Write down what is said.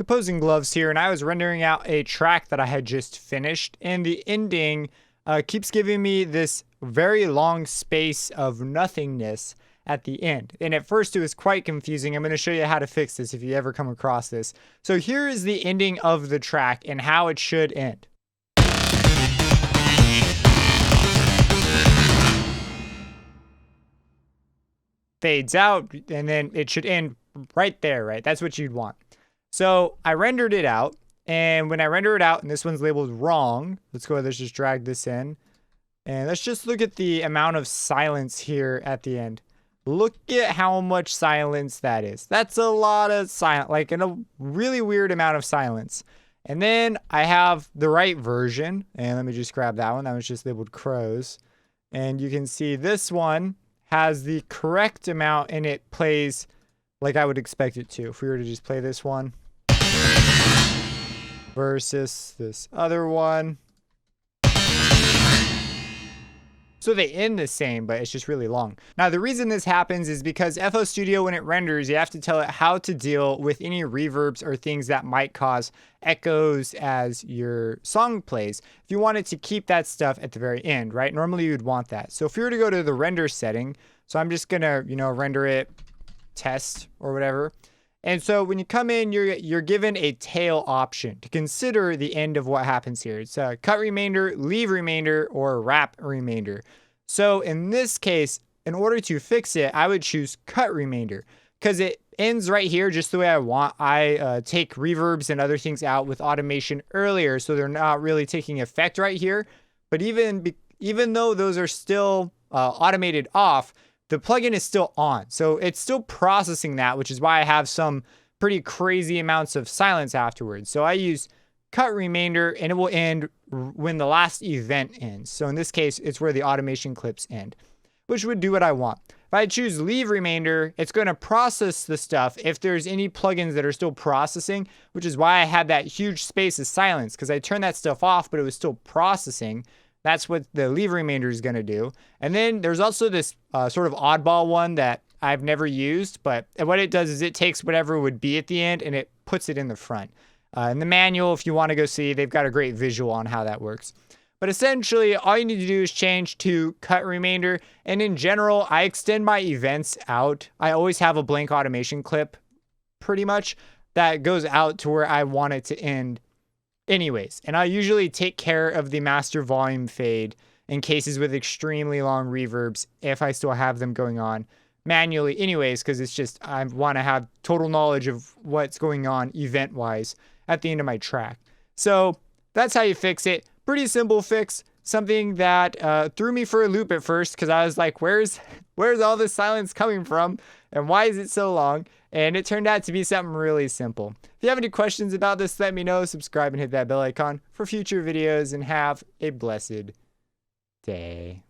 Opposing Gloves here, and I was rendering out a track that I had just finished, and the ending keeps giving me this very long space of nothingness at the end. And at first it was quite confusing. I'm going to show you how to fix this if you ever come across this. So here is the ending of the track and how it should end. Fades out, and then it should end right there, right? That's what you'd want. So I rendered it out, and when I render it out, and this one's labeled wrong, let's go ahead, let's just drag this in. And let's just look at the amount of silence here at the end. Look at how much silence that is. That's a lot of silence, like a really weird amount of silence. And then I have the right version, and let me just grab that one. That was just labeled crows. And you can see this one has the correct amount, and it plays like I would expect it to. If we were to just play this one versus this other one. So they end the same, but it's just really long. Now, the reason this happens is because FL Studio, when it renders, you have to tell it how to deal with any reverbs or things that might cause echoes as your song plays. If you wanted to keep that stuff at the very end, right? Normally you'd want that. So if you were to go to the render setting, so I'm just gonna, render it test or whatever. And so when you come in, you're given a tail option to consider the end of what happens here. It's a cut remainder, leave remainder, or wrap remainder. So in this case, in order to fix it, I would choose cut remainder because it ends right here just the way I want. I take reverbs and other things out with automation earlier, so they're not really taking effect right here. But even though those are still automated off, the plugin is still on. So it's still processing that, which is why I have some pretty crazy amounts of silence afterwards. So I use cut remainder, and it will end when the last event ends. So in this case, it's where the automation clips end, which would do what I want. If I choose leave remainder, it's going to process the stuff if there's any plugins that are still processing, which is why I had that huge space of silence, because I turned that stuff off, but it was still processing. That's what the leave remainder is going to do. And then there's also this sort of oddball one that I've never used, but what it does is it takes whatever would be at the end and it puts it in the front. In the manual, if you want to go see, they've got a great visual on how that works. But essentially, all you need to do is change to cut remainder. And in general, I extend my events out. I always have a blank automation clip, pretty much, that goes out to where I want it to end anyways. And I usually take care of the master volume fade in cases with extremely long reverbs if I still have them going on manually anyways, because it's just I want to have total knowledge of what's going on event wise at the end of my track. So that's how you fix it. Pretty simple fix. Something that threw me for a loop at first because I was like, where's all this silence coming from and why is it so long? And it turned out to be something really simple. If you have any questions about this, let me know. Subscribe and hit that bell icon for future videos, and have a blessed day.